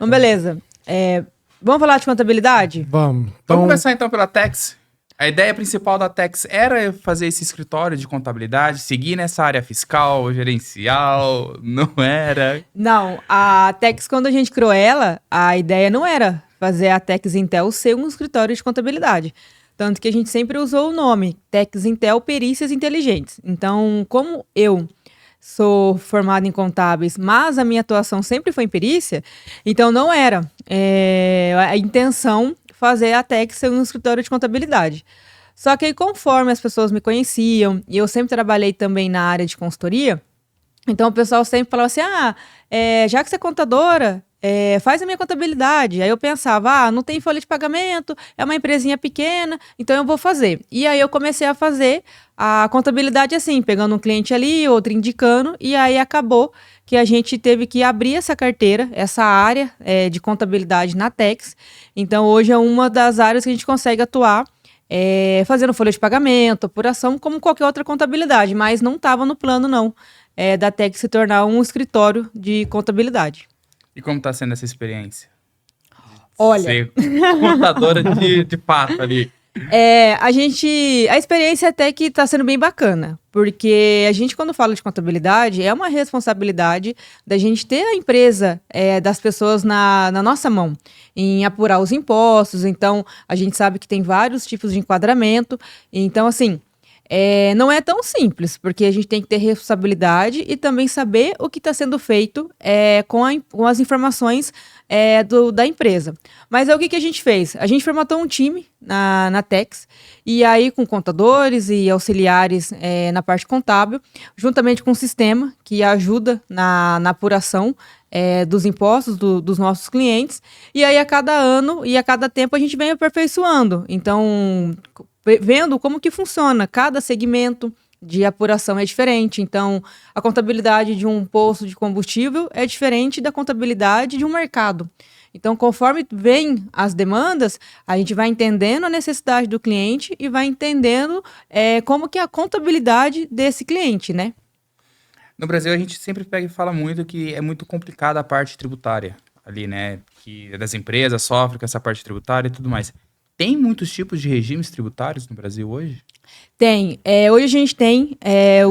Então, beleza. Vamos falar de contabilidade? Vamos. Vamos começar então pela Tex. A ideia principal da Tex era fazer esse escritório de contabilidade, seguir nessa área fiscal, gerencial, não era? Não, a Tex, quando a gente criou ela, a ideia não era fazer a Tex Intel ser um escritório de contabilidade. Tanto que a gente sempre usou o nome Tex Intel Perícias Inteligentes. Então, como eu sou formada em contábeis, mas a minha atuação sempre foi em perícia, então não era a intenção fazer a Tex ser um escritório de contabilidade. Só que aí, conforme as pessoas me conheciam, e eu sempre trabalhei também na área de consultoria, então o pessoal sempre falava assim, já que você é contadora, faz a minha contabilidade. Aí eu pensava, não tem folha de pagamento, é uma empresinha pequena, então eu vou fazer. E aí eu comecei a fazer a contabilidade assim, pegando um cliente ali, outro indicando, e aí acabou que a gente teve que abrir essa carteira, essa área de contabilidade na Tex. Então hoje é uma das áreas que a gente consegue atuar, fazendo folha de pagamento, apuração, como qualquer outra contabilidade, mas não estava no plano não, da Tex se tornar um escritório de contabilidade. E como está sendo essa experiência? Olha, ser contadora de fato ali. A experiência até que está sendo bem bacana, porque a gente, quando fala de contabilidade, é uma responsabilidade da gente ter a empresa das pessoas na nossa mão, em apurar os impostos. Então, a gente sabe que tem vários tipos de enquadramento. Então, assim, não é tão simples, porque a gente tem que ter responsabilidade e também saber o que está sendo feito com as informações da empresa. Mas o que a gente fez? A gente formatou um time na Tex, e aí com contadores e auxiliares na parte contábil, juntamente com um sistema que ajuda na apuração dos impostos dos nossos clientes. E aí a cada ano e a cada tempo a gente vem aperfeiçoando. Então, vendo como que funciona cada segmento de apuração é diferente. Então, a contabilidade de um posto de combustível é diferente da contabilidade de um mercado. Então, conforme vem as demandas, a gente vai entendendo a necessidade do cliente e vai entendendo como que é a contabilidade desse cliente, né? No Brasil, a gente sempre pega e fala muito que é muito complicada a parte tributária ali, né? Que das empresas sofrem com essa parte tributária e tudo mais. Tem muitos tipos de regimes tributários no Brasil hoje? Tem. Hoje a gente tem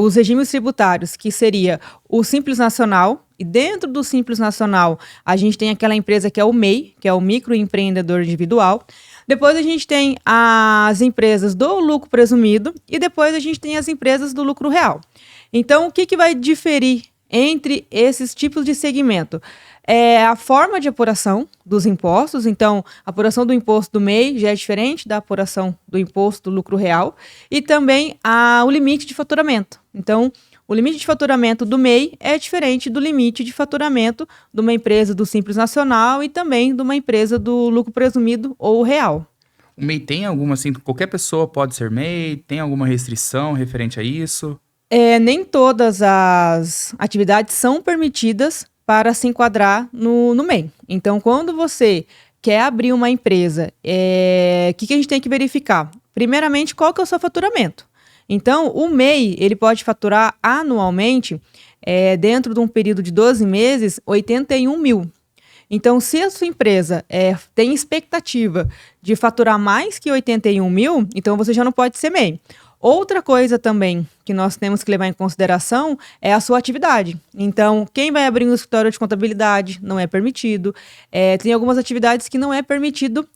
os regimes tributários, que seria o Simples Nacional, e dentro do Simples Nacional a gente tem aquela empresa que é o MEI, que é o microempreendedor individual. Depois a gente tem as empresas do lucro presumido e depois a gente tem as empresas do lucro real. Então, o que vai diferir entre esses tipos de segmento? A forma de apuração dos impostos. Então, a apuração do imposto do MEI já é diferente da apuração do imposto do lucro real, e também o limite de faturamento. Então, o limite de faturamento do MEI é diferente do limite de faturamento de uma empresa do Simples Nacional e também de uma empresa do lucro presumido ou real. O MEI tem alguma, assim, qualquer pessoa pode ser MEI? Tem alguma restrição referente a isso? Nem todas as atividades são permitidas para se enquadrar no MEI. Então, quando você quer abrir uma empresa, o que a gente tem que verificar? Primeiramente, qual que é o seu faturamento? Então, o MEI, ele pode faturar anualmente, dentro de um período de 12 meses, 81 mil. Então, se a sua empresa tem expectativa de faturar mais que 81 mil, então você já não pode ser MEI. Outra coisa também que nós temos que levar em consideração é a sua atividade. Então, quem vai abrir um escritório de contabilidade não é permitido. Tem algumas atividades que não é permitido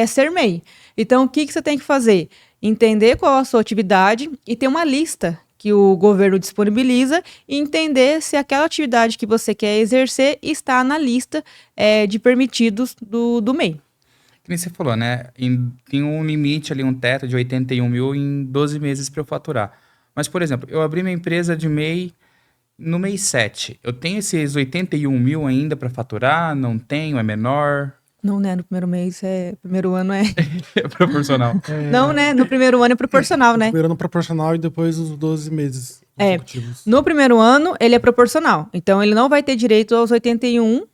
ser MEI. Então, o que você tem que fazer? Entender qual a sua atividade e ter uma lista que o governo disponibiliza e entender se aquela atividade que você quer exercer está na lista de permitidos do MEI. Que nem você falou, né? Tem um limite ali, um teto de 81 mil em 12 meses para eu faturar. Mas, por exemplo, eu abri minha empresa de MEI no mês 7. Eu tenho esses 81 mil ainda para faturar? Não tenho? É menor? Não, né? No primeiro mês, primeiro ano é... É proporcional. Não, né? No primeiro ano é proporcional, né? Primeiro ano proporcional e depois os 12 meses consecutivos. No primeiro ano, ele é proporcional. Então, ele não vai ter direito aos 81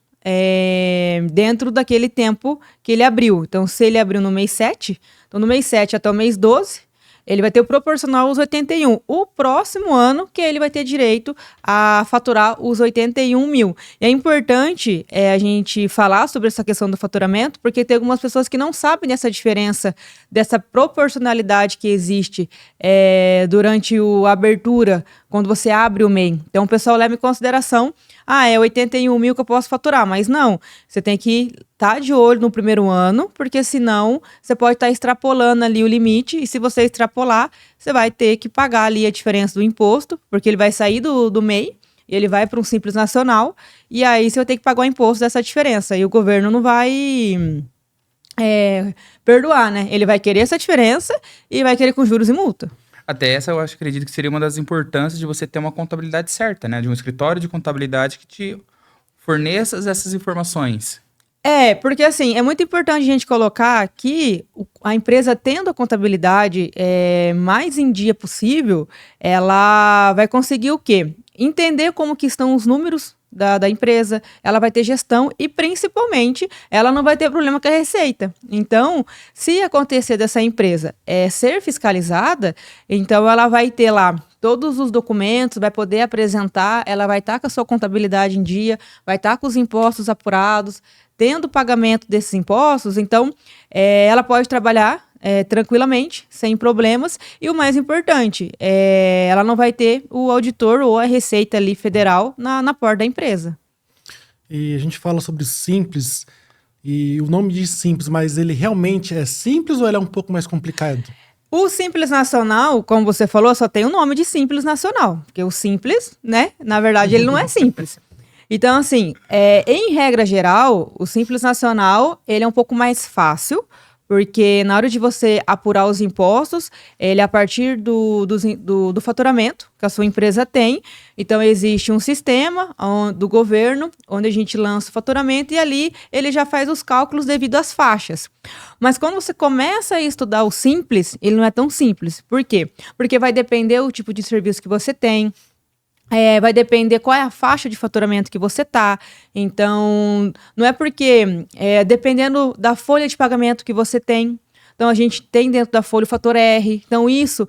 dentro daquele tempo que ele abriu. Então, se ele abriu no mês 7, então no mês 7 até o mês 12, ele vai ter o proporcional os 81. O próximo ano que ele vai ter direito a faturar os 81 mil. E é importante a gente falar sobre essa questão do faturamento, porque tem algumas pessoas que não sabem dessa diferença, dessa proporcionalidade que existe durante a abertura, quando você abre o MEI. Então, o pessoal leva em consideração, é 81 mil que eu posso faturar, mas não, você tem que estar de olho no primeiro ano, porque senão você pode estar extrapolando ali o limite, e se você extrapolar, você vai ter que pagar ali a diferença do imposto, porque ele vai sair do MEI, e ele vai para um Simples Nacional, e aí você vai ter que pagar o imposto dessa diferença, e o governo não vai perdoar, né? Ele vai querer essa diferença e vai querer com juros e multa. Até essa eu acredito que seria uma das importâncias de você ter uma contabilidade certa, né? De um escritório de contabilidade que te forneça essas informações. Porque assim, é muito importante a gente colocar que a empresa tendo a contabilidade mais em dia possível, ela vai conseguir o quê? Entender como que estão os números da empresa, ela vai ter gestão e, principalmente, ela não vai ter problema com a receita. Então, se acontecer dessa empresa ser fiscalizada, então ela vai ter lá todos os documentos, vai poder apresentar, ela vai estar com a sua contabilidade em dia, vai estar com os impostos apurados, tendo o pagamento desses impostos, então ela pode trabalhar tranquilamente, sem problemas, e o mais importante, ela não vai ter o auditor ou a receita ali federal na porta da empresa. E a gente fala sobre simples, e o nome diz simples, mas ele realmente é simples ou ele é um pouco mais complicado? O Simples Nacional, como você falou, só tem o nome de Simples Nacional, porque o Simples, né, na verdade ele não é simples. Então, assim, em regra geral, o Simples Nacional, ele é um pouco mais fácil, porque na hora de você apurar os impostos, ele é a partir do faturamento que a sua empresa tem. Então, existe um sistema do governo, onde a gente lança o faturamento e ali ele já faz os cálculos devido às faixas. Mas quando você começa a estudar o simples, ele não é tão simples. Por quê? Porque vai depender do tipo de serviço que você tem. Vai depender qual é a faixa de faturamento que você tá. Então, não é porque, dependendo da folha de pagamento que você tem. Então, a gente tem dentro da folha o fator R. Então, isso,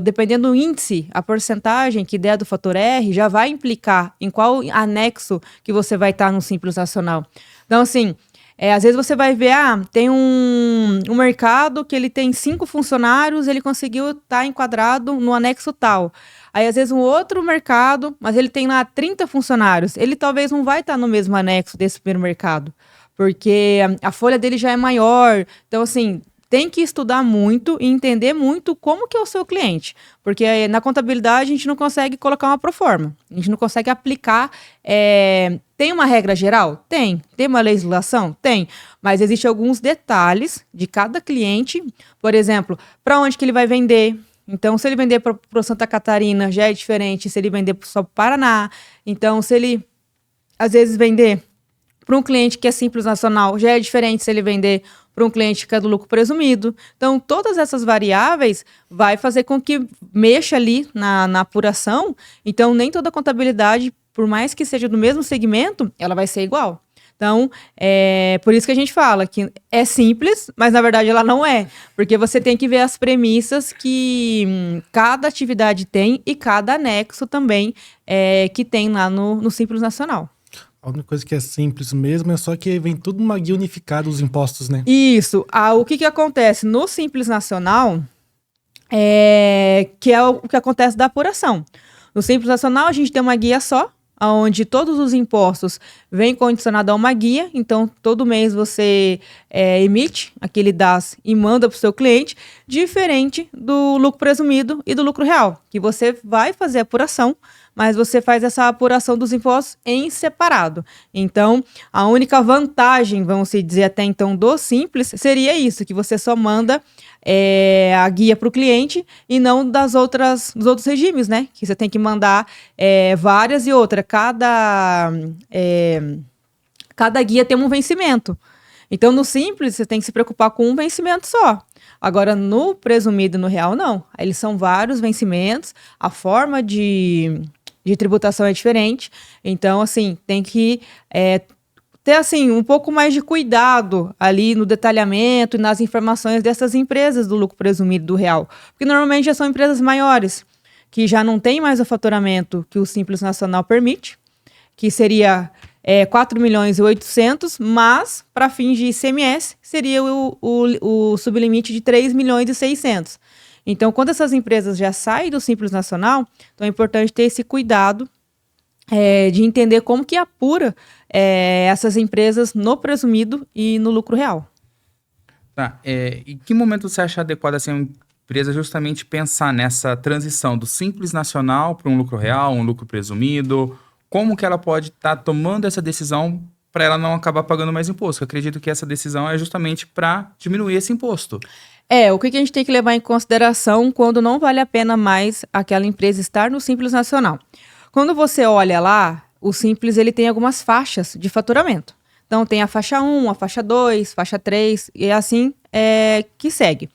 dependendo do índice, a porcentagem que der do fator R já vai implicar em qual anexo que você vai estar no Simples Nacional. Então, assim, às vezes você vai ver, tem um mercado que ele tem 5 funcionários, ele conseguiu estar enquadrado no anexo tal. Aí, às vezes, um outro mercado, mas ele tem lá 30 funcionários. Ele talvez não vai estar no mesmo anexo desse primeiro mercado, porque a folha dele já é maior. Então, assim, tem que estudar muito e entender muito como que é o seu cliente. Porque na contabilidade a gente não consegue colocar uma proforma. A gente não consegue aplicar. Tem uma regra geral? Tem. Tem uma legislação? Tem. Mas existem alguns detalhes de cada cliente. Por exemplo, para onde que ele vai vender? Então, se ele vender para Santa Catarina, já é diferente se ele vender só para o Paraná. Então, se ele, às vezes, vender para um cliente que é Simples Nacional, já é diferente se ele vender para um cliente que é do lucro presumido. Então, todas essas variáveis vai fazer com que mexa ali na apuração. Então, nem toda contabilidade, por mais que seja do mesmo segmento, ela vai ser igual. Então, por isso que a gente fala que é simples, mas na verdade ela não é. Porque você tem que ver as premissas que cada atividade tem e cada anexo também que tem lá no Simples Nacional. A única coisa que é simples mesmo é só que vem tudo numa guia unificada os impostos, né? Isso. O que acontece no Simples Nacional que é o que acontece da apuração. No Simples Nacional a gente tem uma guia só, onde todos os impostos vêm condicionados a uma guia. Então, todo mês você emite aquele DAS e manda para o seu cliente, diferente do lucro presumido e do lucro real, que você vai fazer a apuração, mas você faz essa apuração dos impostos em separado. Então, a única vantagem, vamos dizer até então, do Simples, seria isso, que você só manda a guia para o cliente e não dos outros regimes, né? Que você tem que mandar várias e outra. Cada guia tem um vencimento. Então, no Simples, você tem que se preocupar com um vencimento só. Agora, no presumido e no real, não. Eles são vários vencimentos, a forma de tributação é diferente. Então, assim, tem que ter, assim, um pouco mais de cuidado ali no detalhamento e nas informações dessas empresas do lucro presumido do real. Porque normalmente já são empresas maiores, que já não tem mais o faturamento que o Simples Nacional permite, que seria 4 milhões e 800, mas para fins de ICMS seria o sublimite de 3 milhões e 600. Então, quando essas empresas já saem do Simples Nacional, então é importante ter esse cuidado de entender como que apura essas empresas no presumido e no lucro real. Tá, em que momento você acha adequado assim, a empresa justamente pensar nessa transição do Simples Nacional para um lucro real, um lucro presumido? Como que ela pode estar tomando essa decisão para ela não acabar pagando mais imposto? Eu acredito que essa decisão é justamente para diminuir esse imposto. O que a gente tem que levar em consideração quando não vale a pena mais aquela empresa estar no Simples Nacional? Quando você olha lá, o Simples ele tem algumas faixas de faturamento. Então tem a faixa 1, a faixa 2, faixa 3 e assim que segue.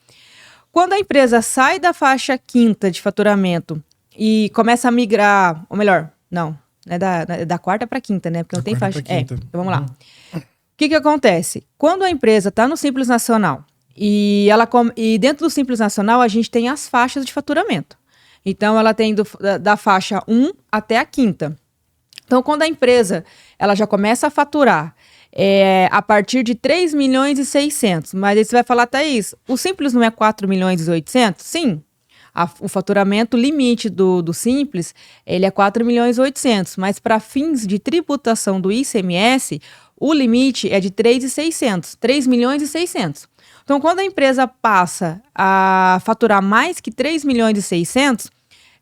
Quando a empresa sai da faixa 5ª de faturamento e começa a migrar, ou melhor, não, é da 4ª para 5ª, né? Porque não tem faixa. Então vamos lá. O que acontece? Quando a empresa está no Simples Nacional e dentro do Simples Nacional a gente tem as faixas de faturamento. Então ela tem da faixa 1 até a 5ª. Então quando a empresa ela já começa a faturar a partir de 3 milhões e 600, mas aí você vai falar, Thaís, o Simples não é 4 milhões e 800? Sim. O faturamento limite do Simples, ele é 4 milhões e 800, mas para fins de tributação do ICMS, o limite é de 3 milhões e 600. Então, quando a empresa passa a faturar mais que 3 milhões e 600,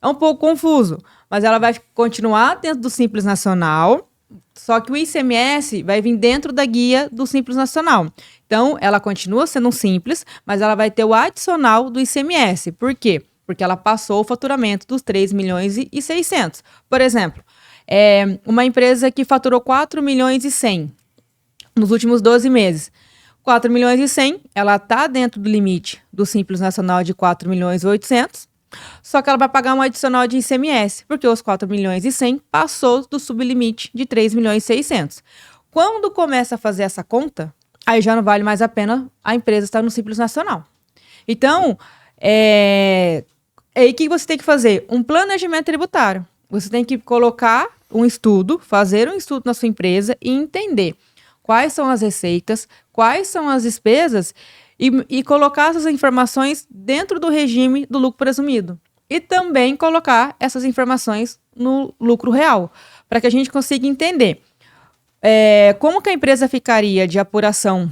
é um pouco confuso, mas ela vai continuar dentro do Simples Nacional, só que o ICMS vai vir dentro da guia do Simples Nacional. Então, ela continua sendo um Simples, mas ela vai ter o adicional do ICMS. Por quê? Porque ela passou o faturamento dos 3 milhões e 600. Por exemplo, uma empresa que faturou 4 milhões e 100 nos últimos 12 meses. 4 milhões e 100, ela está dentro do limite do Simples Nacional de 4 milhões e 800, só que ela vai pagar um adicional de ICMS, porque os 4 milhões e 100 passou do sublimite de 3 milhões e 600. Quando começa a fazer essa conta, aí já não vale mais a pena a empresa estar no Simples Nacional. Então, aí o que você tem que fazer? Um planejamento tributário. Você tem que colocar um estudo, fazer um estudo na sua empresa e entender quais são as receitas, quais são as despesas e colocar essas informações dentro do regime do lucro presumido. E também colocar essas informações no lucro real, para que a gente consiga entender como que a empresa ficaria de apuração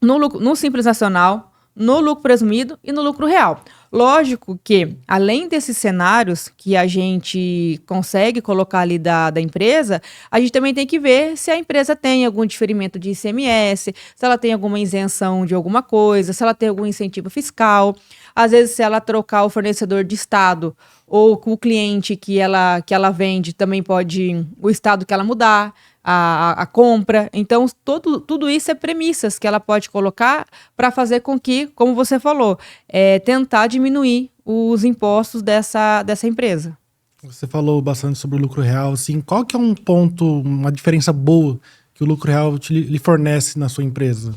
no Simples Nacional, no lucro presumido e no lucro real. Lógico que, além desses cenários que a gente consegue colocar ali da empresa, a gente também tem que ver se a empresa tem algum diferimento de ICMS, se ela tem alguma isenção de alguma coisa, se ela tem algum incentivo fiscal. Às vezes, se ela trocar o fornecedor de estado ou o cliente que ela vende, também pode o estado que ela mudar. A compra. Então, tudo isso é premissas que ela pode colocar para fazer com que, como você falou, tentar diminuir os impostos dessa empresa. Você falou bastante sobre o lucro real. Assim, qual que é um ponto, uma diferença boa que o lucro real lhe fornece na sua empresa?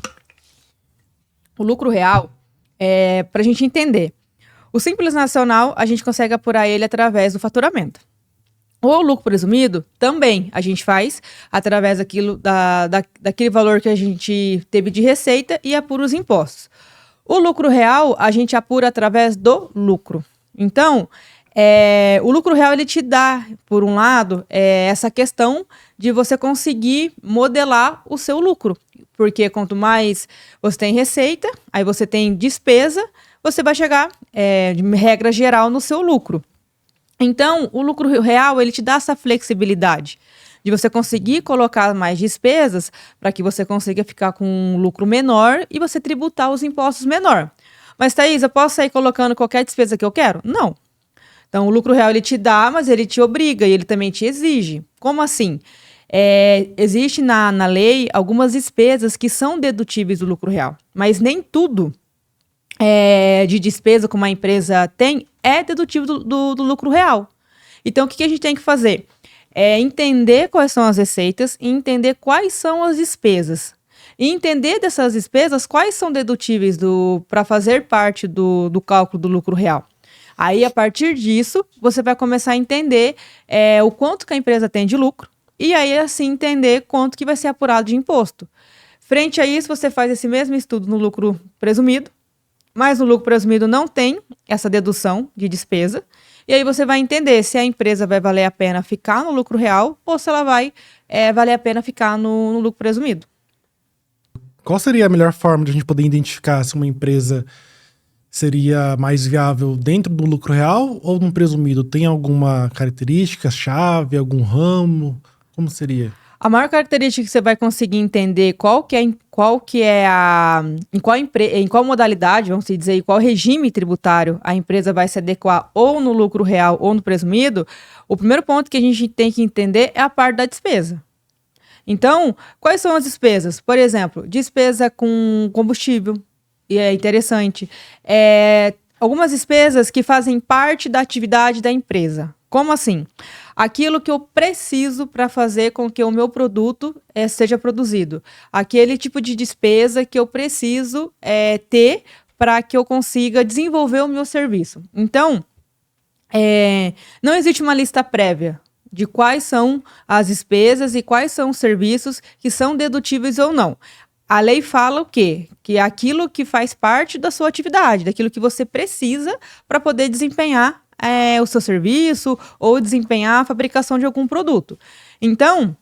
O lucro real, para a gente entender, o Simples Nacional, a gente consegue apurar ele através do faturamento. O lucro presumido, também, a gente faz através daquele valor que a gente teve de receita e apura os impostos. O lucro real, a gente apura através do lucro. Então, o lucro real, ele te dá, por um lado, essa questão de você conseguir modelar o seu lucro. Porque quanto mais você tem receita, aí você tem despesa, você vai chegar, de regra geral, no seu lucro. Então, o lucro real, ele te dá essa flexibilidade de você conseguir colocar mais despesas para que você consiga ficar com um lucro menor e você tributar os impostos menor. Mas, Thaís, eu posso sair colocando qualquer despesa que eu quero? Não. Então, o lucro real, ele te dá, mas ele te obriga e ele também te exige. Como assim? Existe na lei algumas despesas que são dedutíveis do lucro real, mas nem tudo de despesa que uma empresa tem é dedutível do lucro real. Então, o que a gente tem que fazer? é entender quais são as receitas e entender quais são as despesas. E entender dessas despesas quais são dedutíveis para fazer parte do cálculo do lucro real. Aí, a partir disso, você vai começar a entender o quanto que a empresa tem de lucro e aí, assim, entender quanto que vai ser apurado de imposto. Frente a isso, você faz esse mesmo estudo no lucro presumido, mas no lucro presumido não tem essa dedução de despesa. E aí você vai entender se a empresa vai valer a pena ficar no lucro real ou se ela vai valer a pena ficar no lucro presumido. Qual seria a melhor forma de a gente poder identificar se uma empresa seria mais viável dentro do lucro real ou no presumido? Tem alguma característica, chave, algum ramo? Como seria? A maior característica que você vai conseguir entender em qual modalidade, vamos dizer, em qual regime tributário a empresa vai se adequar ou no lucro real ou no presumido, o primeiro ponto que a gente tem que entender é a parte da despesa. Então, quais são as despesas? Por exemplo, despesa com combustível, e é interessante. Algumas despesas que fazem parte da atividade da empresa. Como assim? Aquilo que eu preciso para fazer com que o meu produto seja produzido. Aquele tipo de despesa que eu preciso ter para que eu consiga desenvolver o meu serviço. Então, não existe uma lista prévia de quais são as despesas e quais são os serviços que são dedutíveis ou não. A lei fala o quê? Que é aquilo que faz parte da sua atividade, daquilo que você precisa para poder desempenhar o seu serviço ou desempenhar a fabricação de algum produto. Então,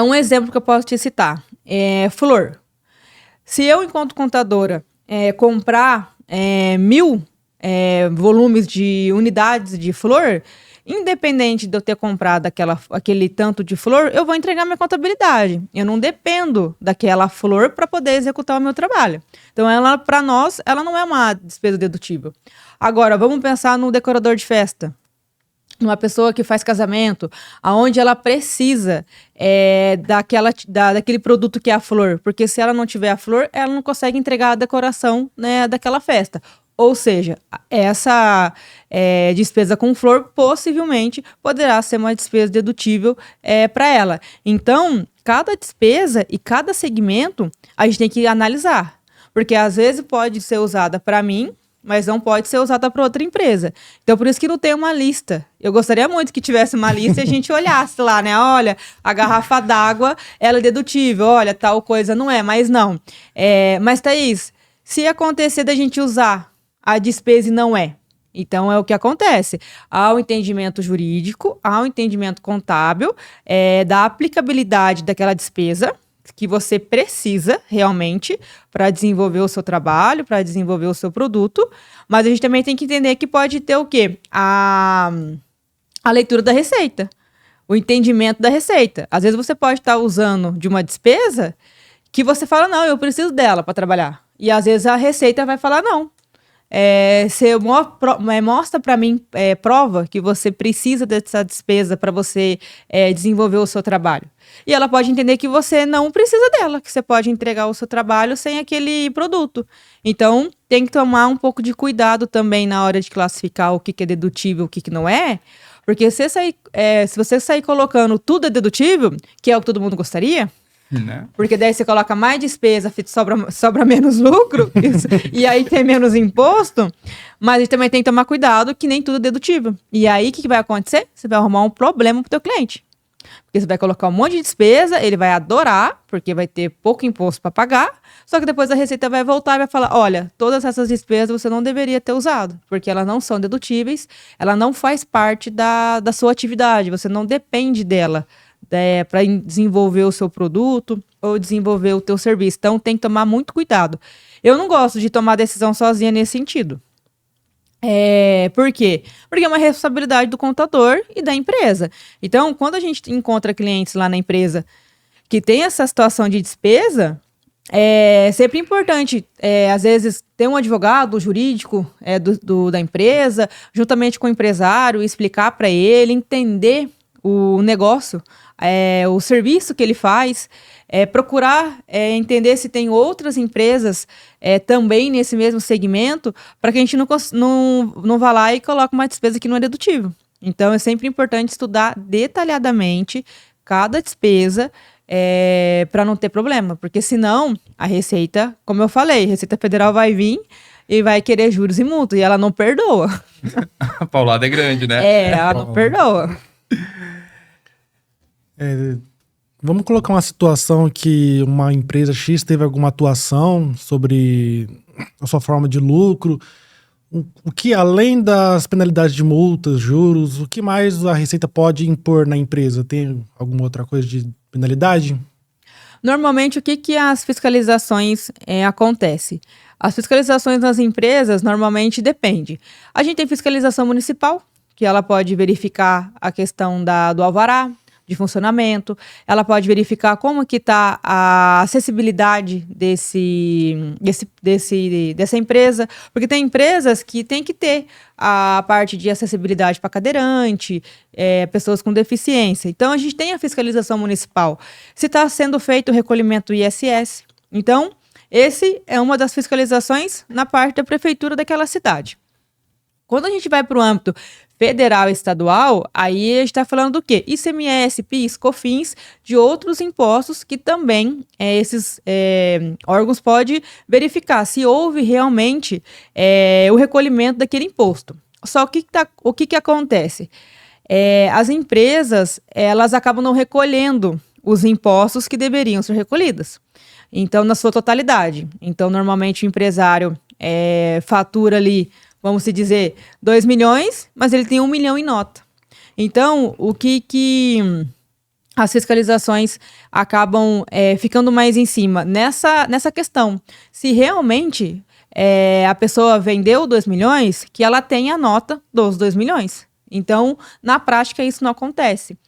um exemplo que eu posso te citar é flor. Se eu, enquanto contadora, comprar 1.000 volumes de unidades de flor, independente de eu ter comprado aquele tanto de flor, eu vou entregar minha contabilidade. Eu não dependo daquela flor para poder executar o meu trabalho. Então, para nós, ela não é uma despesa dedutível. Agora, vamos pensar no decorador de festa. Uma pessoa que faz casamento, aonde ela precisa daquele produto que é a flor. Porque se ela não tiver a flor, ela não consegue entregar a decoração, né, daquela festa. Ou seja, essa despesa com flor possivelmente poderá ser uma despesa dedutível para ela. Então, cada despesa e cada segmento a gente tem que analisar. Porque às vezes pode ser usada para mim, mas não pode ser usada para outra empresa. Então, por isso que não tem uma lista. Eu gostaria muito que tivesse uma lista e a gente olhasse lá, né? Olha, a garrafa d'água, ela é dedutível. Olha, tal coisa não é, mas não. Mas, Thaís, se acontecer da gente usar a despesa e não é. Então, é o que acontece. Há o entendimento jurídico, há o entendimento contábil da aplicabilidade daquela despesa que você precisa realmente para desenvolver o seu trabalho, para desenvolver o seu produto. Mas a gente também tem que entender que pode ter o quê? A leitura da receita, o entendimento da receita. Às vezes você pode estar usando de uma despesa que você fala, não, eu preciso dela para trabalhar. E às vezes a receita vai falar, não. Você mostra para mim, prova que você precisa dessa despesa para você desenvolver o seu trabalho. E ela pode entender que você não precisa dela, que você pode entregar o seu trabalho sem aquele produto. Então, tem que tomar um pouco de cuidado também na hora de classificar o que é dedutível e o que não é. Porque se você sair colocando tudo é dedutível, que é o que todo mundo gostaria... Né? Porque daí você coloca mais despesa, sobra menos lucro, e aí tem menos imposto, mas a gente também tem que tomar cuidado que nem tudo é dedutível. E aí, o que vai acontecer? Você vai arrumar um problema pro teu cliente. Porque você vai colocar um monte de despesa, ele vai adorar, porque vai ter pouco imposto para pagar, só que depois a Receita vai voltar e vai falar, olha, todas essas despesas você não deveria ter usado, porque elas não são dedutíveis, ela não faz parte da sua atividade, você não depende dela. Para desenvolver o seu produto ou desenvolver o teu serviço. Então, tem que tomar muito cuidado. Eu não gosto de tomar decisão sozinha nesse sentido. Por quê? Porque é uma responsabilidade do contador e da empresa. Então, quando a gente encontra clientes lá na empresa que tem essa situação de despesa, é sempre importante, às vezes, ter um advogado jurídico da empresa, juntamente com o empresário, explicar para ele, entender o negócio, o serviço que ele faz, procurar entender se tem outras empresas também nesse mesmo segmento, para que a gente não vá lá e coloque uma despesa que não é dedutível. Então, é sempre importante estudar detalhadamente cada despesa para não ter problema, porque senão a Receita, como eu falei, a Receita Federal vai vir e vai querer juros e multa, e ela não perdoa. A paulada é grande, né? Ela não perdoa. Vamos colocar uma situação que uma empresa X teve alguma atuação sobre a sua forma de lucro. O que, além das penalidades de multas, juros, o que mais a Receita pode impor na empresa? Tem alguma outra coisa de penalidade? Normalmente, o que as fiscalizações acontecem? As fiscalizações nas empresas, normalmente, depende. A gente tem fiscalização municipal, que ela pode verificar a questão do alvará de funcionamento, ela pode verificar como que está a acessibilidade dessa empresa, porque tem empresas que tem que ter a parte de acessibilidade para cadeirante, pessoas com deficiência. Então, a gente tem a fiscalização municipal. Se está sendo feito o recolhimento ISS. Então, esse é uma das fiscalizações na parte da prefeitura daquela cidade. Quando a gente vai para o âmbito federal e estadual, aí a gente está falando do quê? ICMS, PIS, COFINS, de outros impostos que também esses órgãos podem verificar se houve realmente o recolhimento daquele imposto. Só que o que acontece? As empresas, elas acabam não recolhendo os impostos que deveriam ser recolhidos. Então, na sua totalidade. Então, normalmente o empresário fatura ali, vamos se dizer, 2 milhões, mas ele tem 1 milhão em nota. Então, o que as fiscalizações acabam ficando mais em cima nessa questão? Se realmente a pessoa vendeu 2 milhões, que ela tenha a nota dos 2 milhões. Então, na prática, isso não acontece.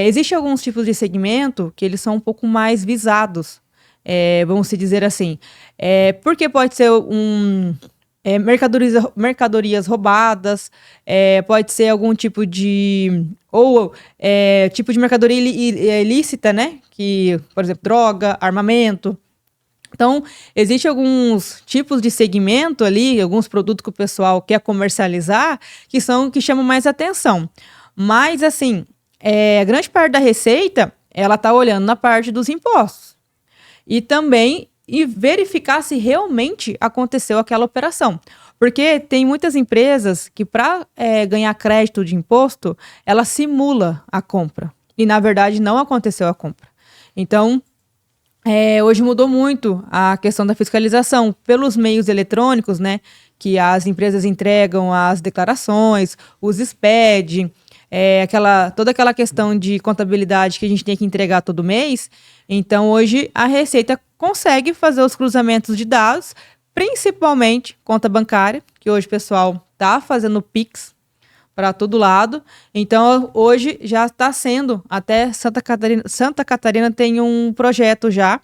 Existem alguns tipos de segmento que eles são um pouco mais visados, vamos se dizer assim. Porque pode ser mercadorias roubadas, pode ser algum tipo de tipo de mercadoria ilícita, né? Que, por exemplo, droga, armamento. Então, existem alguns tipos de segmento ali, alguns produtos que o pessoal quer comercializar, que chamam mais atenção. Mas, assim, a grande parte da receita, ela está olhando na parte dos impostos. E também verificar se realmente aconteceu aquela operação. Porque tem muitas empresas que, para ganhar crédito de imposto, ela simula a compra. E, na verdade, não aconteceu a compra. Então, hoje mudou muito a questão da fiscalização pelos meios eletrônicos, né? Que as empresas entregam as declarações, os SPED, toda aquela questão de contabilidade que a gente tem que entregar todo mês. Então, hoje, a Receita consegue fazer os cruzamentos de dados, principalmente conta bancária, que hoje o pessoal está fazendo Pix para todo lado. Então, hoje já está sendo, até Santa Catarina tem um projeto já,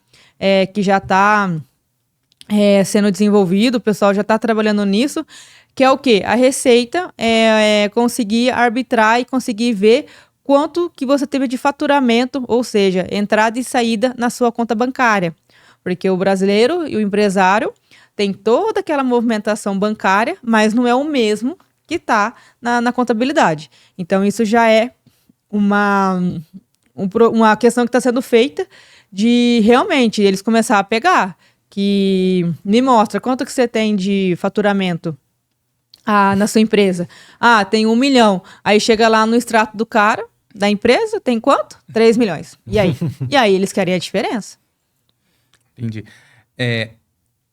que já está sendo desenvolvido, o pessoal já está trabalhando nisso, que é o quê? A Receita conseguir arbitrar e conseguir ver quanto que você teve de faturamento, ou seja, entrada e saída na sua conta bancária. Porque o brasileiro e o empresário tem toda aquela movimentação bancária, mas não é o mesmo que está na contabilidade. Então, isso já é uma questão que está sendo feita de realmente eles começar a pegar, que me mostra quanto que você tem de faturamento na sua empresa. Tem 1 milhão. Aí chega lá no extrato do cara, da empresa, tem quanto? 3 milhões. E aí? E aí eles querem a diferença. Entendi.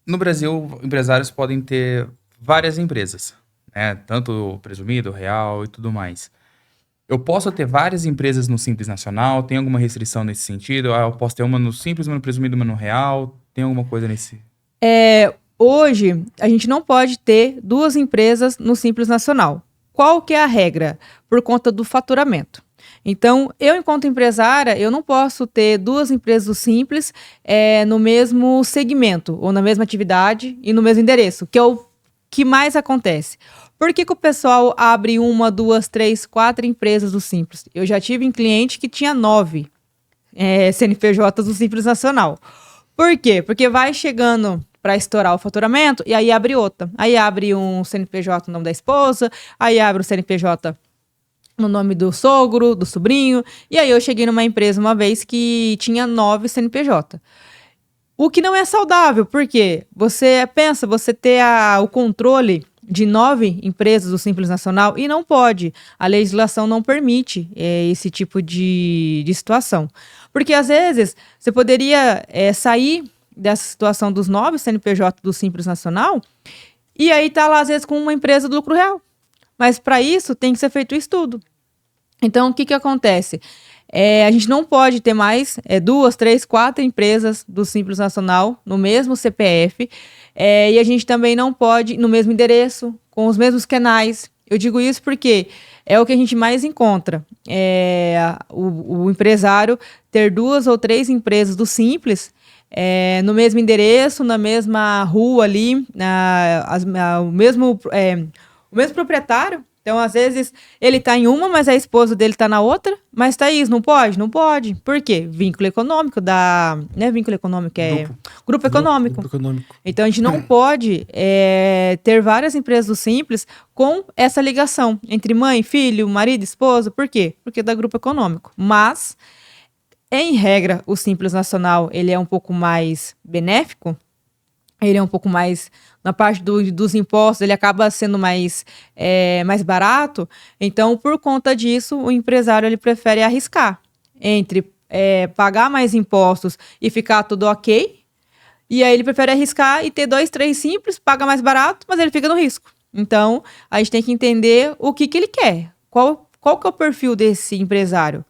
No Brasil, empresários podem ter várias empresas, né? Tanto presumido, real e tudo mais. Eu posso ter várias empresas no Simples Nacional? Tem alguma restrição nesse sentido? Eu posso ter uma no Simples, uma no presumido, uma no real? Tem alguma coisa nesse... Hoje, a gente não pode ter 2 empresas no Simples Nacional. Qual que é a regra? Por conta do faturamento. Então, eu, enquanto empresária, eu não posso ter 2 empresas do Simples no mesmo segmento, ou na mesma atividade e no mesmo endereço, que é o que mais acontece. Por que o pessoal abre 1, 2, 3, 4 empresas do Simples? Eu já tive um cliente que tinha 9 CNPJs do Simples Nacional. Por quê? Porque vai chegando para estourar o faturamento e aí abre outra. Aí abre um CNPJ no nome da esposa, aí abre um CNPJ no nome do sogro, do sobrinho. E aí eu cheguei numa empresa uma vez que tinha 9 CNPJ. O que não é saudável, porque você pensa, você ter o controle de 9 empresas do Simples Nacional e não pode. A legislação não permite esse tipo de situação. Porque às vezes você poderia sair dessa situação dos 9 CNPJ do Simples Nacional e aí tá lá às vezes com uma empresa do lucro real. Mas para isso tem que ser feito o estudo. Então o que acontece? A gente não pode ter mais 2, 3, 4 empresas do Simples Nacional no mesmo CPF e a gente também não pode no mesmo endereço, com os mesmos canais. Eu digo isso porque é o que a gente mais encontra. O empresário ter 2 ou 3 empresas do Simples no mesmo endereço, na mesma rua ali, o mesmo proprietário. Então, às vezes, ele tá em uma, mas a esposa dele tá na outra. Mas, Thaís, não pode? Não pode. Por quê? Vínculo econômico não é vínculo econômico, grupo econômico. Grupo econômico. Então, a gente não pode ter várias empresas do Simples com essa ligação entre mãe, filho, marido, esposa. Por quê? Porque dá grupo econômico. Mas, em regra, o Simples Nacional, ele é um pouco mais benéfico. Ele é um pouco mais, na parte dos impostos, ele acaba sendo mais barato. Então, por conta disso, o empresário ele prefere arriscar entre pagar mais impostos e ficar tudo ok. E aí ele prefere arriscar e ter 2, 3 simples, paga mais barato, mas ele fica no risco. Então, a gente tem que entender o que ele quer. Qual que é o perfil desse empresário?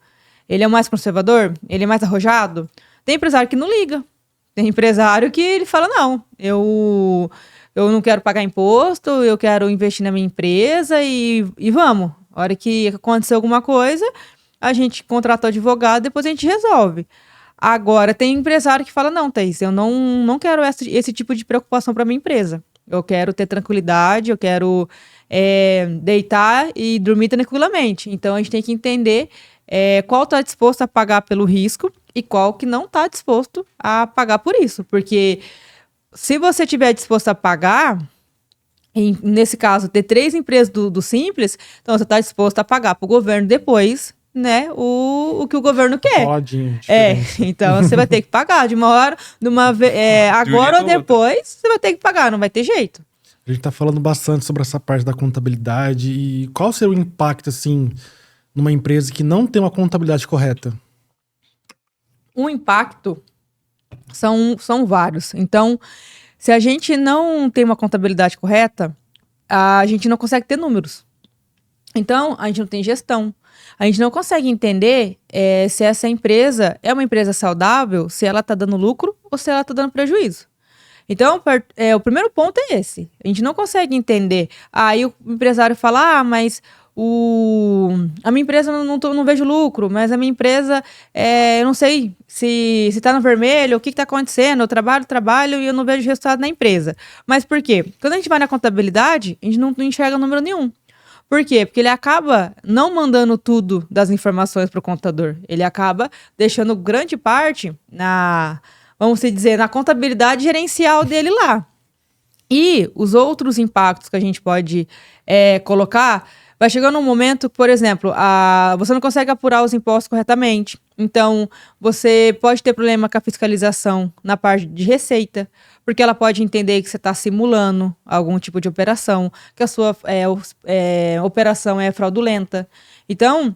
Ele é o mais conservador? Ele é mais arrojado? Tem empresário que não liga. Tem empresário que ele fala, não, eu não quero pagar imposto, eu quero investir na minha empresa e vamos. A hora que acontecer alguma coisa, a gente contrata o advogado, depois a gente resolve. Agora, tem empresário que fala, não, Thaís, eu não quero esse tipo de preocupação para minha empresa. Eu quero ter tranquilidade, eu quero deitar e dormir tranquilamente. Então, a gente tem que entender qual está disposto a pagar pelo risco e qual que não está disposto a pagar por isso. Porque se você estiver disposto a pagar, nesse caso, ter 3 empresas do Simples, então você está disposto a pagar para o governo depois, né, o que o governo quer. Pode. Então você vai ter que pagar de uma hora, agora ou depois, você vai ter que pagar, não vai ter jeito. A gente está falando bastante sobre essa parte da contabilidade e qual seria o impacto, assim, numa empresa que não tem uma contabilidade correta? O impacto são vários. Então, se a gente não tem uma contabilidade correta, a gente não consegue ter números. Então, a gente não tem gestão. A gente não consegue entender se essa empresa é uma empresa saudável, se ela está dando lucro ou se ela está dando prejuízo. Então, o primeiro ponto é esse. A gente não consegue entender. Aí o empresário fala, mas a minha empresa não vejo lucro, mas a minha empresa, eu não sei se está no vermelho, o que está acontecendo, eu trabalho e eu não vejo resultado na empresa. Mas por quê? Quando a gente vai na contabilidade, a gente não enxerga número nenhum. Por quê? Porque ele acaba não mandando tudo das informações para o contador. Ele acaba deixando grande parte vamos dizer, na contabilidade gerencial dele lá. E os outros impactos que a gente pode colocar, vai chegando um momento, por exemplo, você não consegue apurar os impostos corretamente. Então, você pode ter problema com a fiscalização na parte de receita, porque ela pode entender que você está simulando algum tipo de operação, que a sua operação é fraudulenta. Então,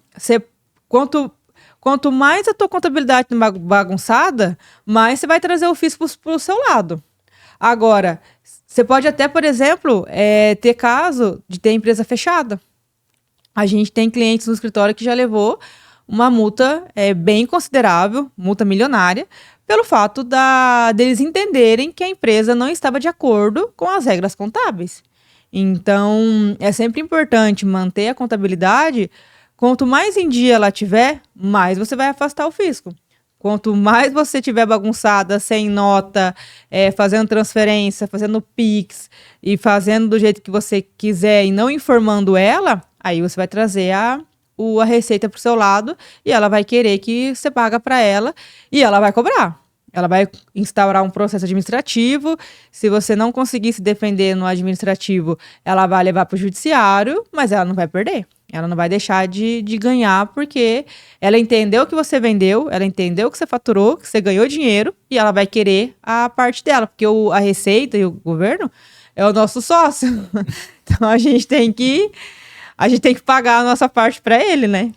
quanto mais a tua contabilidade é bagunçada, mais você vai trazer o fisco para o seu lado. Agora, você pode até, por exemplo, ter caso de ter empresa fechada. A gente tem clientes no escritório que já levou uma multa bem considerável, multa milionária, pelo fato deles entenderem que a empresa não estava de acordo com as regras contábeis. Então, é sempre importante manter a contabilidade. Quanto mais em dia ela tiver, mais você vai afastar o fisco. Quanto mais você tiver bagunçada, sem nota, fazendo transferência, fazendo Pix e fazendo do jeito que você quiser e não informando ela, aí você vai trazer a receita para o seu lado e ela vai querer que você paga para ela e ela vai cobrar. Ela vai instaurar um processo administrativo. Se você não conseguir se defender no administrativo, ela vai levar para o judiciário, mas ela não vai perder. Ela não vai deixar de ganhar porque ela entendeu que você vendeu, ela entendeu que você faturou, que você ganhou dinheiro e ela vai querer a parte dela, porque a Receita e o governo é o nosso sócio. Então a gente tem que pagar a nossa parte para ele, né?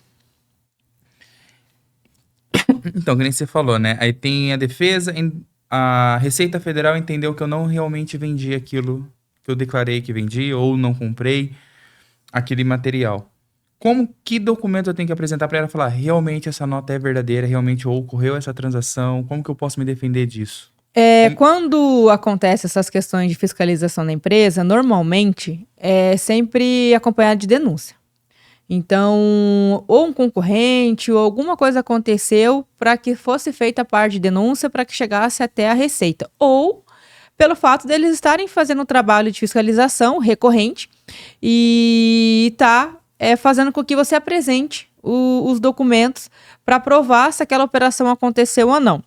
Então, que nem você falou, né? Aí tem a defesa, a Receita Federal entendeu que eu não realmente vendi aquilo que eu declarei que vendi ou não comprei aquele material. Que documento eu tenho que apresentar para ela falar realmente essa nota é verdadeira, realmente ocorreu essa transação? Como que eu posso me defender disso? Quando acontece essas questões de fiscalização da empresa, normalmente é sempre acompanhado de denúncia. Então, ou um concorrente ou alguma coisa aconteceu para que fosse feita a parte de denúncia para que chegasse até a Receita. Ou pelo fato deles estarem fazendo um trabalho de fiscalização recorrente e fazendo com que você apresente os documentos para provar se aquela operação aconteceu ou não.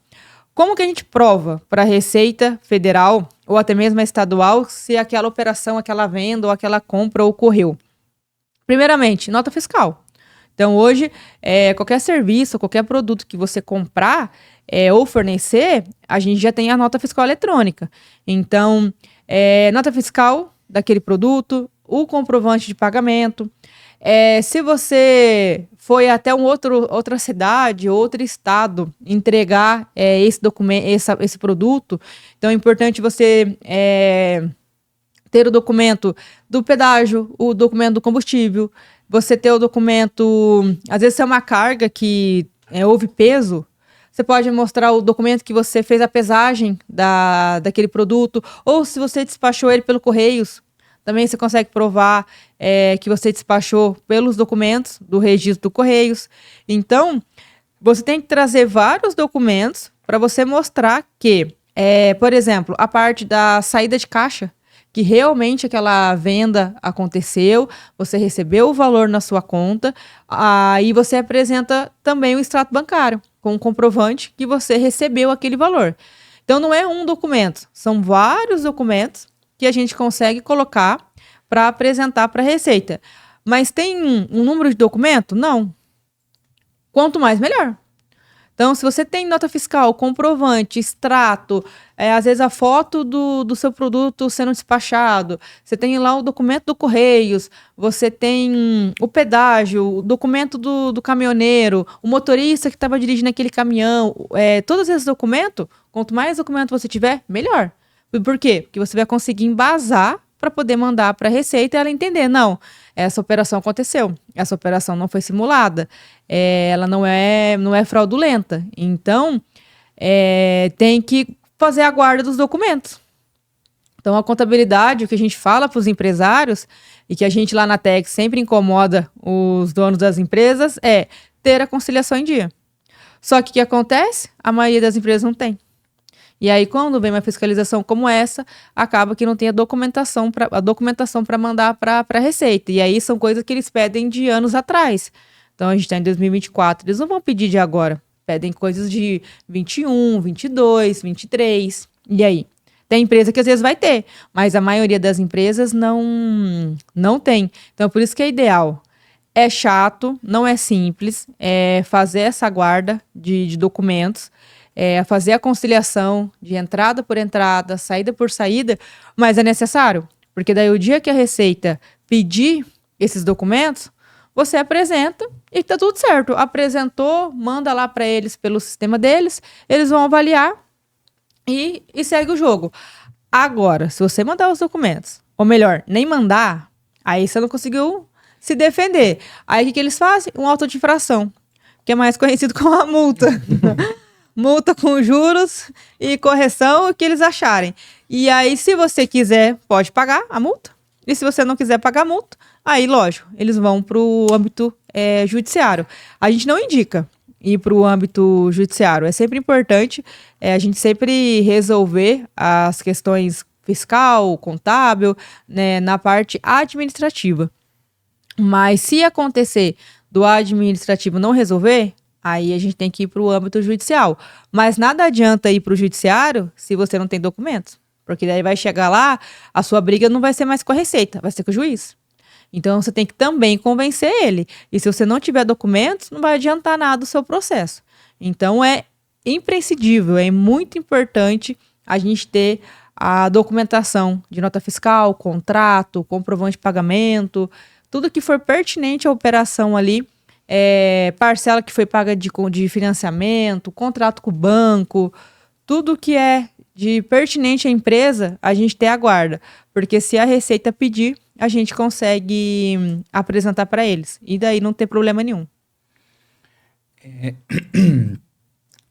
Como que a gente prova para a Receita Federal ou até mesmo a estadual se aquela operação, aquela venda ou aquela compra ocorreu? Primeiramente, nota fiscal. Então, hoje, qualquer serviço, qualquer produto que você comprar ou fornecer, a gente já tem a nota fiscal eletrônica. Então, nota fiscal daquele produto, o comprovante de pagamento. Se você foi até outra cidade, outro estado, entregar esse documento, esse produto, então é importante você ter o documento do pedágio, o documento do combustível, você ter o documento, às vezes é uma carga que houve peso, você pode mostrar o documento que você fez a pesagem daquele produto, ou se você despachou ele pelo Correios, também você consegue provar que você despachou pelos documentos do registro do Correios. Então, você tem que trazer vários documentos para você mostrar que, por exemplo, a parte da saída de caixa, que realmente aquela venda aconteceu, você recebeu o valor na sua conta, aí você apresenta também o extrato bancário, com o comprovante que você recebeu aquele valor. Então, não é um documento, são vários documentos que a gente consegue colocar para apresentar para a Receita. Mas tem um número de documento? Não. Quanto mais, melhor. Então, se você tem nota fiscal, comprovante, extrato, às vezes a foto do seu produto sendo despachado, você tem lá o documento do Correios, você tem o pedágio, o documento do caminhoneiro, o motorista que estava dirigindo aquele caminhão, todos esses documentos, quanto mais documento você tiver, melhor. Por quê? Porque você vai conseguir embasar para poder mandar para a Receita e ela entender, não, essa operação aconteceu, essa operação não foi simulada, ela não é fraudulenta. Então, tem que fazer a guarda dos documentos. Então, a contabilidade, o que a gente fala para os empresários e que a gente lá na TEC sempre incomoda os donos das empresas é ter a conciliação em dia. Só que o que acontece? A maioria das empresas não tem. E aí, quando vem uma fiscalização como essa, acaba que não tem a documentação para mandar para a Receita. E aí, são coisas que eles pedem de anos atrás. Então, a gente está em 2024, eles não vão pedir de agora. Pedem coisas de 21, 22, 23. E aí? Tem empresa que às vezes vai ter, mas a maioria das empresas não tem. Então, por isso que é ideal. É chato, não é simples, fazer essa guarda de documentos, fazer a conciliação de entrada por entrada, saída por saída, mas é necessário, porque daí o dia que a Receita pedir esses documentos, você apresenta e tá tudo certo. Apresentou, manda lá para eles pelo sistema deles, eles vão avaliar e segue o jogo. Agora, se você mandar os documentos, ou melhor, nem mandar, aí você não conseguiu se defender. Aí o que eles fazem? Um auto de infração, que é mais conhecido como a multa. Multa com juros e correção, o que eles acharem. E aí, se você quiser, pode pagar a multa. E se você não quiser pagar a multa, aí, lógico, eles vão para o âmbito judiciário. A gente não indica ir para o âmbito judiciário. É sempre importante a gente sempre resolver as questões fiscal, contábil, né, na parte administrativa. Mas se acontecer do administrativo não resolver, aí a gente tem que ir para o âmbito judicial. Mas nada adianta ir para o judiciário se você não tem documentos. Porque daí vai chegar lá, a sua briga não vai ser mais com a Receita, vai ser com o juiz. Então, você tem que também convencer ele. E se você não tiver documentos, não vai adiantar nada o seu processo. Então, é imprescindível, é muito importante a gente ter a documentação de nota fiscal, contrato, comprovante de pagamento, tudo que for pertinente à operação ali, parcela que foi paga de financiamento, contrato com o banco, tudo que é de pertinente à empresa, a gente tem a guarda. Porque se a Receita pedir, a gente consegue apresentar para eles. E daí não tem problema nenhum.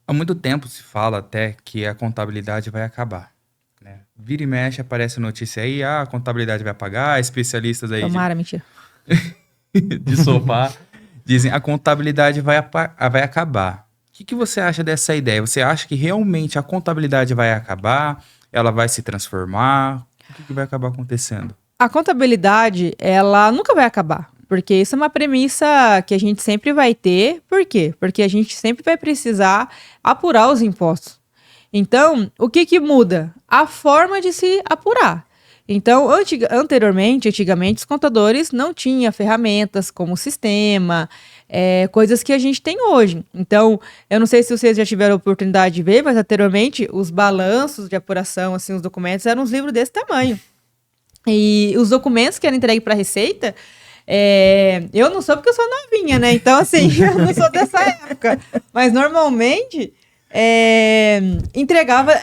Há muito tempo se fala até que a contabilidade vai acabar, né? Vira e mexe, aparece notícia aí, a contabilidade vai apagar, especialistas aí Tomara, mentira. de sofá dizem a contabilidade vai acabar. O que você acha dessa ideia? Você acha que realmente a contabilidade vai acabar? Ela vai se transformar? O que vai acabar acontecendo? A contabilidade, ela nunca vai acabar. Porque isso é uma premissa que a gente sempre vai ter. Por quê? Porque a gente sempre vai precisar apurar os impostos. Então, o que muda? A forma de se apurar. Então, antigamente, os contadores não tinham ferramentas como sistema, coisas que a gente tem hoje. Então, eu não sei se vocês já tiveram a oportunidade de ver, mas anteriormente, os balanços de apuração, assim, os documentos, eram uns livros desse tamanho. E os documentos que eram entregues para a Receita, eu não sou porque eu sou novinha, né? Então, assim, eu não sou dessa época. Mas, normalmente, entregava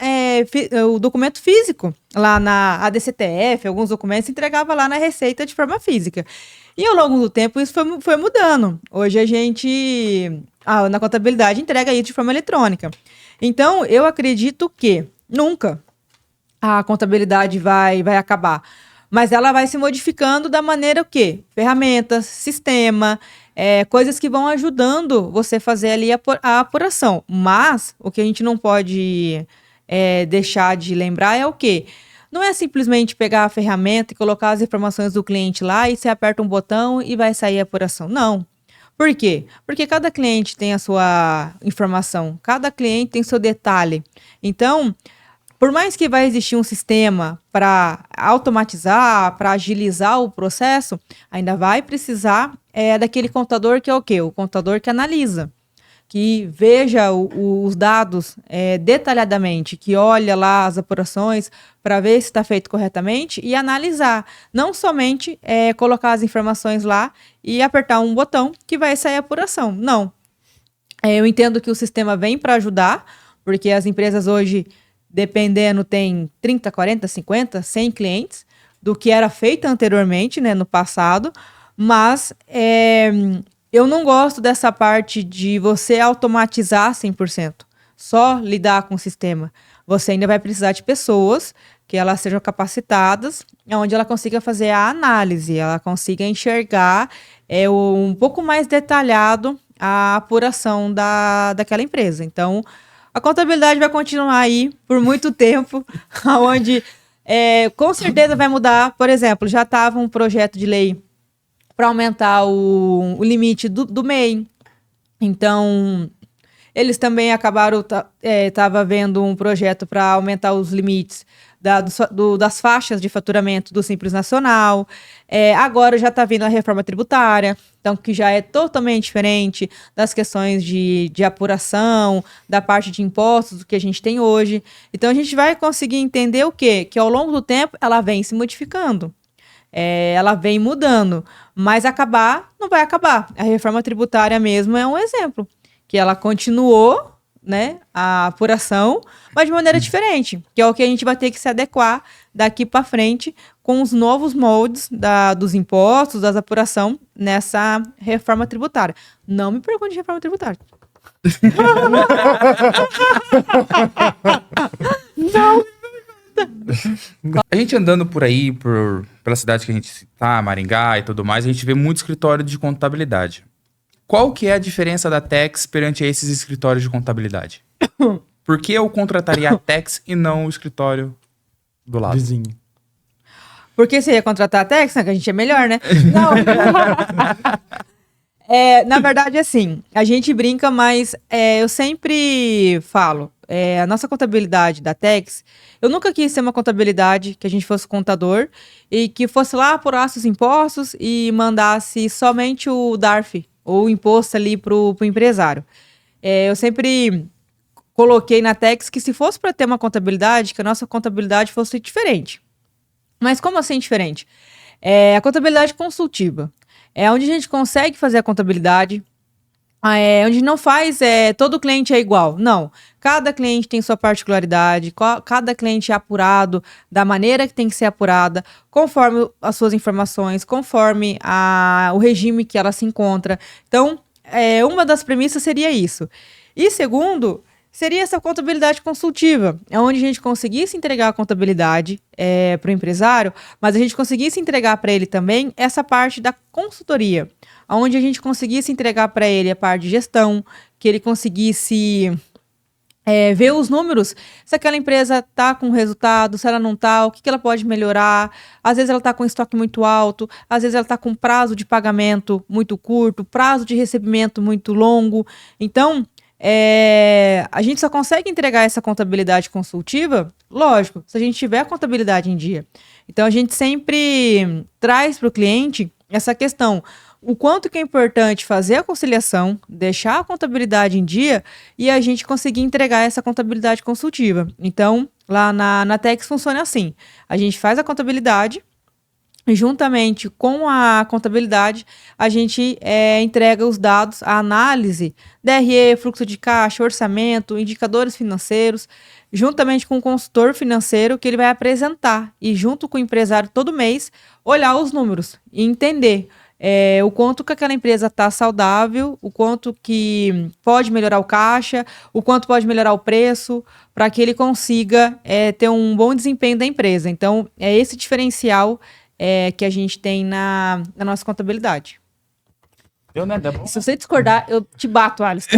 o documento físico lá na ADCTF, alguns documentos entregava lá na Receita de forma física. E ao longo do tempo isso foi mudando. Hoje a gente, na contabilidade, entrega isso de forma eletrônica. Então, eu acredito que nunca a contabilidade vai acabar. Mas ela vai se modificando da maneira o quê? Ferramentas, sistema, coisas que vão ajudando você a fazer ali a apuração. Mas o que a gente não pode deixar de lembrar é o quê? Não é simplesmente pegar a ferramenta e colocar as informações do cliente lá e você aperta um botão e vai sair a apuração. Não. Por quê? Porque cada cliente tem a sua informação, cada cliente tem seu detalhe. Então, por mais que vai existir um sistema para automatizar, para agilizar o processo, ainda vai precisar daquele contador que é o quê? O contador que analisa, que veja os dados detalhadamente, que olha lá as apurações para ver se está feito corretamente e analisar. Não somente colocar as informações lá e apertar um botão que vai sair a apuração. Não. Eu entendo que o sistema vem para ajudar, porque as empresas hoje, dependendo, tem 30, 40, 50, 100 clientes do que era feito anteriormente, né, no passado, mas eu não gosto dessa parte de você automatizar 100%, só lidar com o sistema. Você ainda vai precisar de pessoas que elas sejam capacitadas, onde ela consiga fazer a análise, ela consiga enxergar um pouco mais detalhado a apuração daquela empresa. Então, a contabilidade vai continuar aí por muito tempo, onde com certeza vai mudar. Por exemplo, já estava um projeto de lei para aumentar o limite do MEI. Então, eles também acabaram, estava vendo um projeto para aumentar os limites das faixas de faturamento do Simples Nacional. Agora já está vindo a reforma tributária, então que já é totalmente diferente das questões de apuração, da parte de impostos do que a gente tem hoje. Então a gente vai conseguir entender o quê? Que ao longo do tempo ela vem se modificando. Ela vem mudando, mas acabar não vai acabar. A reforma tributária mesmo é um exemplo, que ela continuou, né, a apuração, mas de maneira diferente, que é o que a gente vai ter que se adequar daqui para frente com os novos moldes dos impostos, das apuração nessa reforma tributária. Não me pergunte de reforma tributária. Não. A gente andando por aí, pela cidade que a gente tá, Maringá e tudo mais, a gente vê muito escritório de contabilidade. Qual que é a diferença da Tex perante esses escritórios de contabilidade? Por que eu contrataria a Tex e não o escritório do lado? Vizinho. Por que você ia contratar a Tex? Que a gente é melhor, né? Não. Na verdade, assim, a gente brinca, mas eu sempre falo, a nossa contabilidade da Tex, eu nunca quis ser uma contabilidade que a gente fosse contador e que fosse lá apurasse os impostos e mandasse somente o DARF, ou o imposto ali pro empresário. Eu sempre coloquei na Tex que se fosse para ter uma contabilidade, que a nossa contabilidade fosse diferente. Mas como assim diferente? A contabilidade consultiva. É onde a gente consegue fazer a contabilidade, onde não faz, todo cliente é igual. Não, cada cliente tem sua particularidade, cada cliente é apurado da maneira que tem que ser apurada, conforme as suas informações, conforme o regime que ela se encontra. Então, uma das premissas seria isso. E segundo, seria essa contabilidade consultiva, onde a gente conseguisse entregar a contabilidade para o empresário, mas a gente conseguisse entregar para ele também essa parte da consultoria, onde a gente conseguisse entregar para ele a parte de gestão, que ele conseguisse ver os números, se aquela empresa está com resultado, se ela não está, o que ela pode melhorar. Às vezes ela está com estoque muito alto, às vezes ela está com prazo de pagamento muito curto, prazo de recebimento muito longo. Então, a gente só consegue entregar essa contabilidade consultiva, lógico, se a gente tiver a contabilidade em dia. Então, a gente sempre traz para o cliente essa questão, o quanto que é importante fazer a conciliação, deixar a contabilidade em dia e a gente conseguir entregar essa contabilidade consultiva. Então, lá na Tex funciona assim, a gente faz a contabilidade, e juntamente com a contabilidade, a gente entrega os dados, a análise, DRE, fluxo de caixa, orçamento, indicadores financeiros, juntamente com o consultor financeiro que ele vai apresentar e junto com o empresário todo mês, olhar os números e entender o quanto que aquela empresa está saudável, o quanto que pode melhorar o caixa, o quanto pode melhorar o preço, para que ele consiga ter um bom desempenho da empresa. Então, é esse diferencial que a gente tem na nossa contabilidade. Se você discordar, eu te bato, Alisson.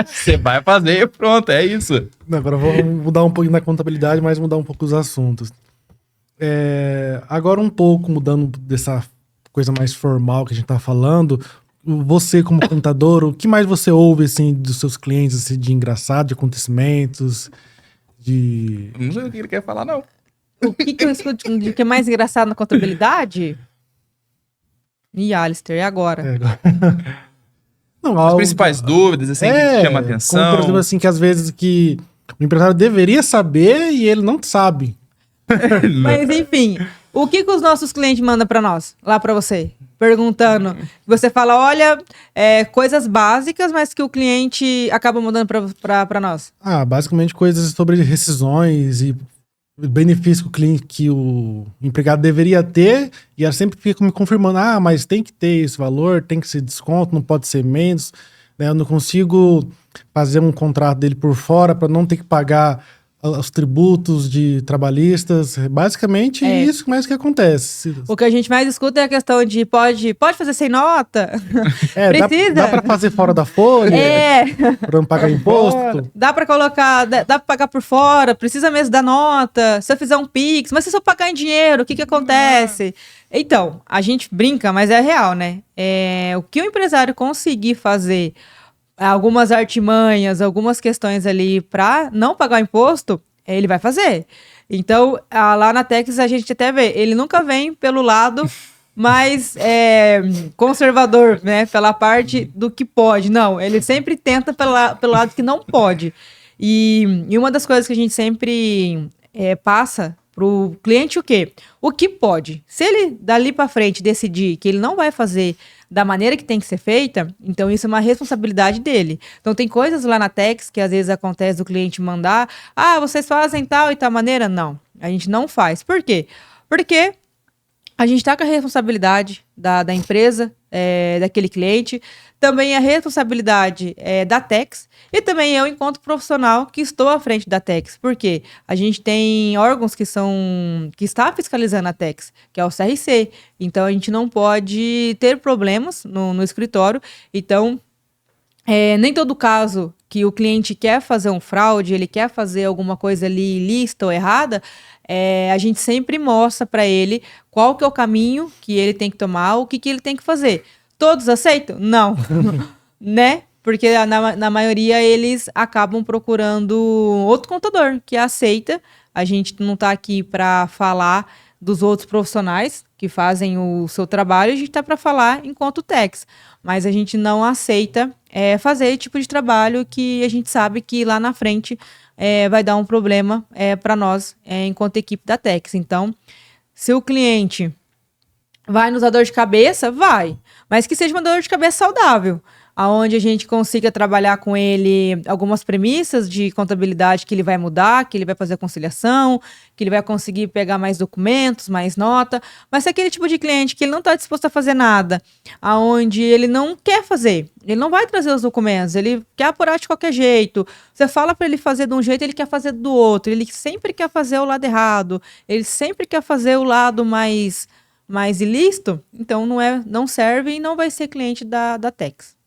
Você vai fazer e pronto, é isso. Agora vamos mudar um pouquinho da contabilidade, mas mudar um pouco os assuntos. Agora um pouco mudando dessa coisa mais formal que a gente tá falando, você como contador, o que mais você ouve assim dos seus clientes assim, de engraçado, de acontecimentos, de... Não sei o que ele quer falar, não. O que eu escuto de que é mais engraçado na contabilidade? Ih, Alistair, e agora? Não, as principais dúvidas, assim, que chama atenção. Como, por exemplo, assim, que às vezes que o empresário deveria saber e ele não sabe. Mas, enfim, o que os nossos clientes mandam para nós, lá para você? Perguntando. Você fala, olha, coisas básicas, mas que o cliente acaba mandando para nós. Basicamente coisas sobre rescisões e benefício que o empregado deveria ter, e ela sempre fica me confirmando, mas tem que ter esse valor, tem que ser desconto, não pode ser menos, né? Eu não consigo fazer um contrato dele por fora para não ter que pagar os tributos de trabalhistas, basicamente isso mais que acontece. O que a gente mais escuta é a questão de pode fazer sem nota? Precisa? Dá para fazer fora da folha? Para não pagar imposto? Dá para colocar, dá para pagar por fora, precisa mesmo da nota, se eu fizer um Pix, mas se eu pagar em dinheiro, o que acontece? Então, a gente brinca, mas é real, né? O que o empresário conseguir fazer algumas artimanhas, algumas questões ali para não pagar o imposto, ele vai fazer. Então, lá na Tex a gente até vê, ele nunca vem pelo lado mais conservador, né? Pela parte do que pode. Não, ele sempre tenta pelo lado que não pode. E uma das coisas que a gente sempre passa pro cliente o quê? O que pode. Se ele dali para frente decidir que ele não vai fazer da maneira que tem que ser feita, então isso é uma responsabilidade dele. Então tem coisas lá na Tex que às vezes acontece do cliente mandar, vocês fazem tal e tal maneira? Não, a gente não faz. Por quê? Porque a gente está com a responsabilidade da empresa, daquele cliente, também a responsabilidade da Tex, e também eu, enquanto profissional, que estou à frente da Tex. Por quê? A gente tem órgãos que está fiscalizando a Tex, que é o CRC. Então, a gente não pode ter problemas no escritório. Então, nem todo caso que o cliente quer fazer um fraude, ele quer fazer alguma coisa ali ilícita ou errada, a gente sempre mostra para ele qual que é o caminho que ele tem que tomar, o que ele tem que fazer. Todos aceitam? Não. Né? porque na maioria eles acabam procurando outro contador que aceita. A gente não está aqui para falar dos outros profissionais que fazem o seu trabalho, a gente está para falar enquanto Tex, mas a gente não aceita fazer esse tipo de trabalho que a gente sabe que lá na frente vai dar um problema para nós enquanto equipe da Tex. Então, se o cliente vai nos dar dor de cabeça, vai, mas que seja uma dor de cabeça saudável, aonde a gente consiga trabalhar com ele algumas premissas de contabilidade que ele vai mudar, que ele vai fazer a conciliação, que ele vai conseguir pegar mais documentos, mais nota, mas se é aquele tipo de cliente que ele não está disposto a fazer nada, aonde ele não quer fazer, ele não vai trazer os documentos, ele quer apurar de qualquer jeito, você fala para ele fazer de um jeito, ele quer fazer do outro, ele sempre quer fazer o lado errado, ele sempre quer fazer o lado mais ilícito, então não serve e não vai ser cliente da Tex.